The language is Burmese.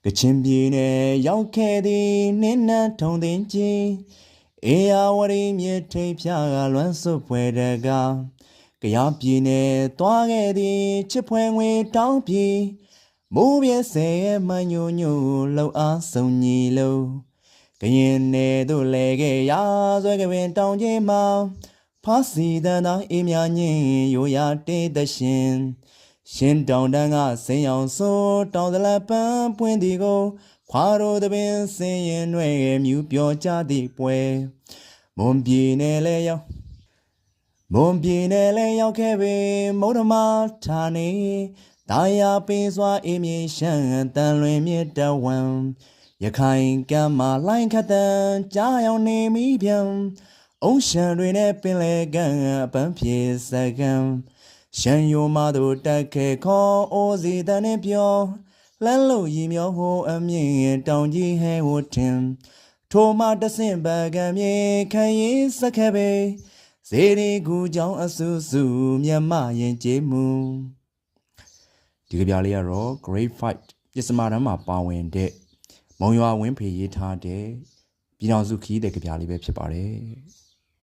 ကချင်ပြည်နယ်ရောက်ခဲ့သည်နင်းနှံထုံသိင်ကြီးအေယာဝရီမြစ်ထိပ်ဖြာကလွမ်းစွပ်ဖွယ်တကားကယားပြည်နယ်သွားခဲ့သည်ချစ်ဖွယ်ငွေတောင်းပြည်မိုးပြဲဆဲရဲ့မညိုညိုလှအားစုံညီလို့ကရင်နယ်တို့လဲခဲ့ရာဆွဲကပင်တောင်ကြီးမှာဖားစီတန်သာအေးမြညင်ရိုရတေးသရှင်ရှင်တောင်တန်းကဆင်းရောင်ဆိုးတောင်သလပန်းပွင့်ဒီကိုခွာရိုသပင်စင်ရင်တွေမြူပြောကြသည့်ပွဲမွန်ပြည်နယ်လဲရောက်ခဲ့ပေမုဒ္ဓမာဌာနေတာယာပင်စွာအေးမြေရှမ်းတန်လွင်မြစ်တဝံရခိုင်ကမ်းမှာလိုင်းခတ်တန်ကြားရောက်နေမိပြန်အုံရှန်တွေနဲ့ပင်လေကန်းအပန်းပြေစကံရှန်ယိုမာတို့တက်ခဲခေါ်အိုစီတန်နဲ့ပြောလမ်းလို့ရီမျောဟိုအမြင့်တောင်ကြီးဟဲဝတင်ထိုမှတဆင့်ပကံမြေခရင်စက်ခဲ့ပေစေရီကူကြောင့်အဆူဆူမြမရင်ကျေးမှုဒီကဗျာလေးကတော့ Grade 5ပစ္စမာတန်းမှာပါဝင်တဲ့မုံရွာဝင်းဖေရေးထားတဲ့ပြည်တော်စုခီးတဲ့ကဗျာလေးပဲဖြစ်ပါတယ်